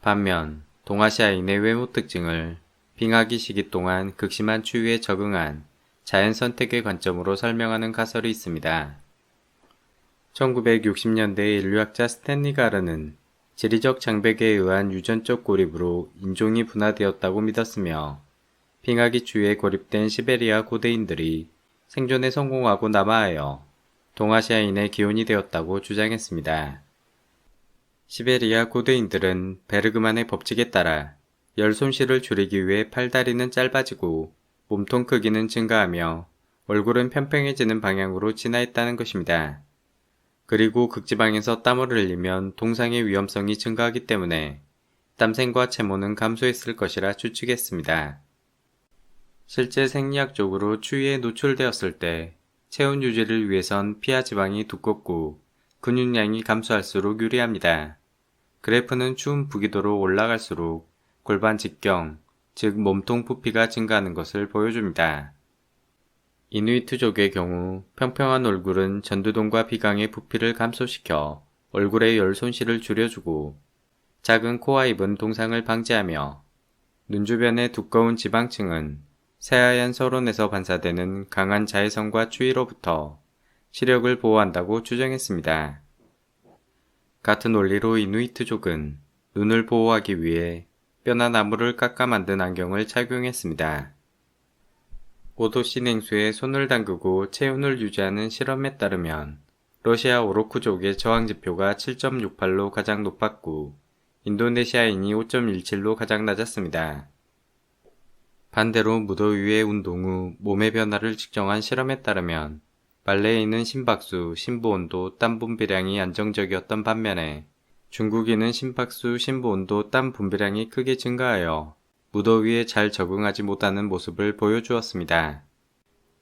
반면 동아시아인의 외모 특징을 빙하기 시기 동안 극심한 추위에 적응한 자연 선택의 관점으로 설명하는 가설이 있습니다. 1960년대의 인류학자 스탠리 가르는 지리적 장벽에 의한 유전적 고립으로 인종이 분화되었다고 믿었으며 빙하기 추위에 고립된 시베리아 고대인들이 생존에 성공하고 남하하여 동아시아인의 기원이 되었다고 주장했습니다. 시베리아 고대인들은 베르그만의 법칙에 따라 열 손실을 줄이기 위해 팔다리는 짧아지고 몸통 크기는 증가하며 얼굴은 평평해지는 방향으로 진화했다는 것입니다. 그리고 극지방에서 땀을 흘리면 동상의 위험성이 증가하기 때문에 땀샘과 체모는 감소했을 것이라 추측했습니다. 실제 생리학적으로 추위에 노출되었을 때 체온 유지를 위해선 피하 지방이 두껍고 근육량이 감소할수록 유리합니다. 그래프는 추운 부기도로 올라갈수록 골반 직경, 즉 몸통 부피가 증가하는 것을 보여줍니다. 이누이트족의 경우 평평한 얼굴은 전두동과 비강의 부피를 감소시켜 얼굴의 열 손실을 줄여주고 작은 코와 입은 동상을 방지하며 눈 주변의 두꺼운 지방층은 새하얀 설원에서 반사되는 강한 자외선과 추위로부터 시력을 보호한다고 추정했습니다. 같은 원리로 이누이트족은 눈을 보호하기 위해 뼈나 나무를 깎아 만든 안경을 착용했습니다. 5도씨 냉수에 손을 담그고 체온을 유지하는 실험에 따르면 러시아 오로쿠족의 저항지표가 7.68로 가장 높았고 인도네시아인이 5.17로 가장 낮았습니다. 반대로 무더위의 운동 후 몸의 변화를 측정한 실험에 따르면 말레이인은 심박수, 심부온도, 땀 분비량이 안정적이었던 반면에 중국인은 심박수, 심부온도, 땀 분비량이 크게 증가하여 무더위에 잘 적응하지 못하는 모습을 보여주었습니다.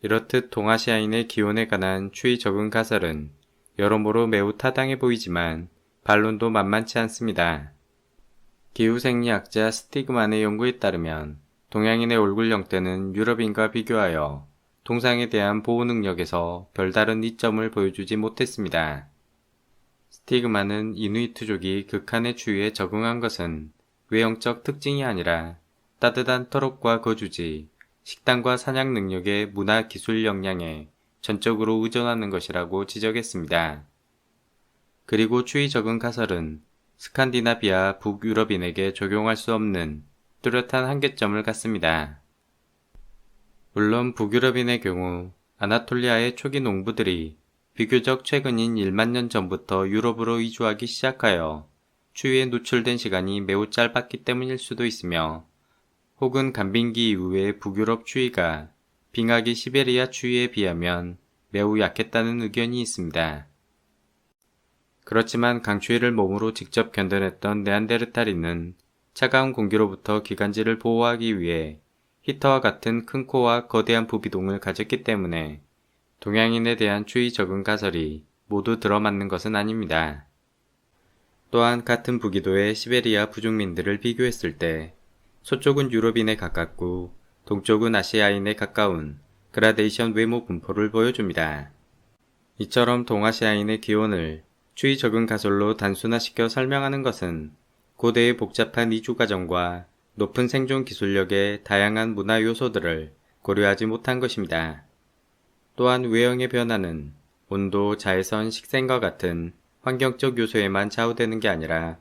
이렇듯 동아시아인의 기온에 관한 추위 적응 가설은 여러모로 매우 타당해 보이지만 반론도 만만치 않습니다. 기후생리학자 스티그만의 연구에 따르면 동양인의 얼굴 형태는 유럽인과 비교하여 동상에 대한 보호 능력에서 별다른 이점을 보여주지 못했습니다. 스티그만은 이누이트족이 극한의 추위에 적응한 것은 외형적 특징이 아니라 따뜻한 터럭과 거주지, 식단과 사냥 능력의 문화 기술 역량에 전적으로 의존하는 것이라고 지적했습니다. 그리고 추위 적응 가설은 스칸디나비아 북유럽인에게 적용할 수 없는 뚜렷한 한계점을 갖습니다. 물론 북유럽인의 경우 아나톨리아의 초기 농부들이 비교적 최근인 1만 년 전부터 유럽으로 이주하기 시작하여 추위에 노출된 시간이 매우 짧았기 때문일 수도 있으며 혹은 간빙기 이후의 북유럽 추위가 빙하기 시베리아 추위에 비하면 매우 약했다는 의견이 있습니다. 그렇지만 강추위를 몸으로 직접 견뎌냈던 네안데르탈인은 차가운 공기로부터 기관지를 보호하기 위해 히터와 같은 큰 코와 거대한 부비동을 가졌기 때문에 동양인에 대한 추위 적응 가설이 모두 들어맞는 것은 아닙니다. 또한 같은 부기도의 시베리아 부족민들을 비교했을 때 서쪽은 유럽인에 가깝고 동쪽은 아시아인에 가까운 그라데이션 외모 분포를 보여줍니다. 이처럼 동아시아인의 기온을 추위 적응 가설로 단순화시켜 설명하는 것은 고대의 복잡한 이주 과정과 높은 생존 기술력의 다양한 문화 요소들을 고려하지 못한 것입니다. 또한 외형의 변화는 온도, 자외선, 식생과 같은 환경적 요소에만 좌우되는 게 아니라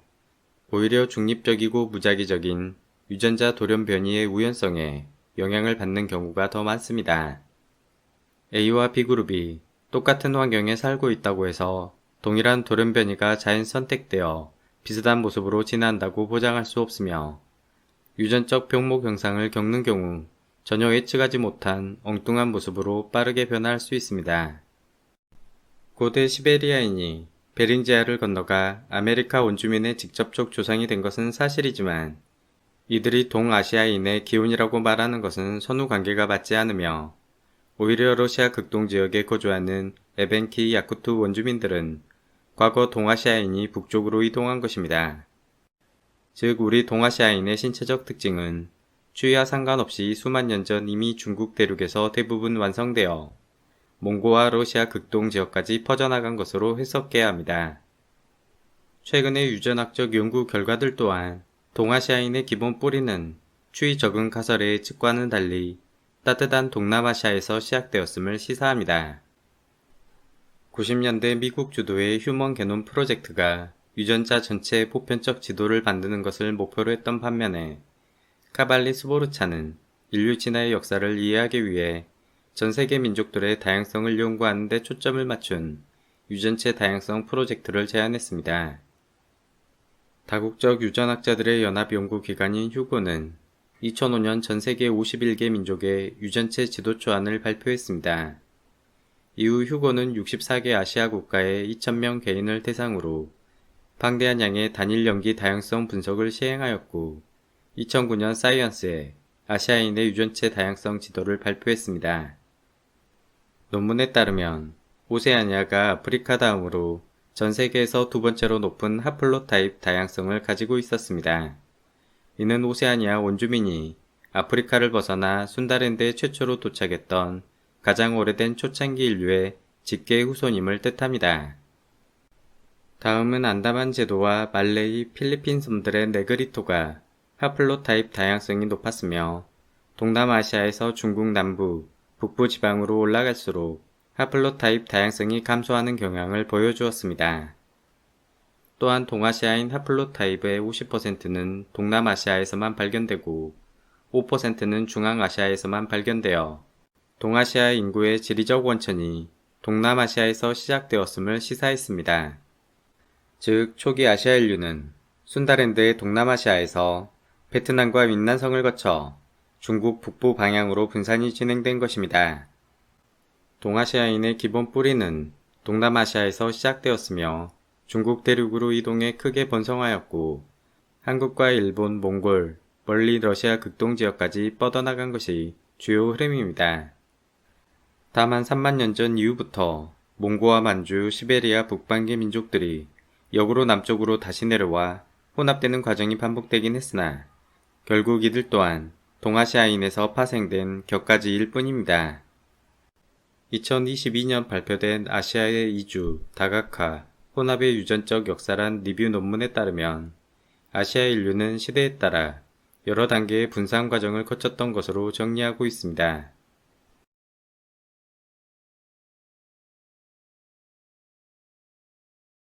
오히려 중립적이고 무작위적인 유전자 돌연 변이의 우연성에 영향을 받는 경우가 더 많습니다. A와 B그룹이 똑같은 환경에 살고 있다고 해서 동일한 돌연 변이가 자연 선택되어 비슷한 모습으로 진화한다고 보장할 수 없으며 유전적 병목 현상을 겪는 경우 전혀 예측하지 못한 엉뚱한 모습으로 빠르게 변화할 수 있습니다. 고대 시베리아인이 베링지아를 건너가 아메리카 원주민의 직접적 조상이 된 것은 사실이지만 이들이 동아시아인의 기혼이라고 말하는 것은 선후 관계가 맞지 않으며 오히려 러시아 극동지역에 거주하는 에벤키 야쿠트 원주민들은 과거 동아시아인이 북쪽으로 이동한 것입니다. 즉 우리 동아시아인의 신체적 특징은 추위와 상관없이 수만 년 전 이미 중국 대륙에서 대부분 완성되어 몽고와 러시아 극동 지역까지 퍼져나간 것으로 해석해야 합니다. 최근의 유전학적 연구 결과들 또한 동아시아인의 기본 뿌리는 추위 적은 가설의 측과는 달리 따뜻한 동남아시아에서 시작되었음을 시사합니다. 90년대 미국 주도의 휴먼 게놈 프로젝트가 유전자 전체의 보편적 지도를 만드는 것을 목표로 했던 반면에 카발리 스보르차는 인류 진화의 역사를 이해하기 위해 전 세계 민족들의 다양성을 연구하는 데 초점을 맞춘 유전체 다양성 프로젝트를 제안했습니다. 다국적 유전학자들의 연합연구기관인 휴고는 2005년 전 세계 51개 민족의 유전체 지도초안을 발표했습니다. 이후 휴고는 64개 아시아 국가의 2,000명 개인을 대상으로 방대한 양의 단일 연기 다양성 분석을 시행하였고 2009년 사이언스에 아시아인의 유전체 다양성 지도를 발표했습니다. 논문에 따르면 오세아니아가 아프리카 다음으로 전 세계에서 두 번째로 높은 하플로타입 다양성을 가지고 있었습니다. 이는 오세아니아 원주민이 아프리카를 벗어나 순다랜드에 최초로 도착했던 가장 오래된 초창기 인류의 직계 후손임을 뜻합니다. 다음은 안다만 제도와 말레이, 필리핀 섬들의 네그리토가 하플로타입 다양성이 높았으며 동남아시아에서 중국 남부, 북부 지방으로 올라갈수록 하플로타입 다양성이 감소하는 경향을 보여주었습니다. 또한 동아시아인 하플로타입의 50%는 동남아시아에서만 발견되고 5%는 중앙아시아에서만 발견되어 동아시아 인구의 지리적 원천이 동남아시아에서 시작되었음을 시사했습니다. 즉 초기 아시아 인류는 순다랜드의 동남아시아에서 베트남과 윈난성을 거쳐 중국 북부 방향으로 분산이 진행된 것입니다. 동아시아인의 기본 뿌리는 동남아시아에서 시작되었으며 중국 대륙으로 이동해 크게 번성하였고 한국과 일본, 몽골, 멀리 러시아 극동 지역까지 뻗어나간 것이 주요 흐름입니다. 다만 3만 년 전 이후부터 몽고와 만주, 시베리아 북반기 민족들이 역으로 남쪽으로 다시 내려와 혼합되는 과정이 반복되긴 했으나 결국 이들 또한 동아시아인에서 파생된 격가지일 뿐입니다. 2022년 발표된 아시아의 이주, 다각화, 혼합의 유전적 역사란 리뷰 논문에 따르면 아시아 인류는 시대에 따라 여러 단계의 분산 과정을 거쳤던 것으로 정리하고 있습니다.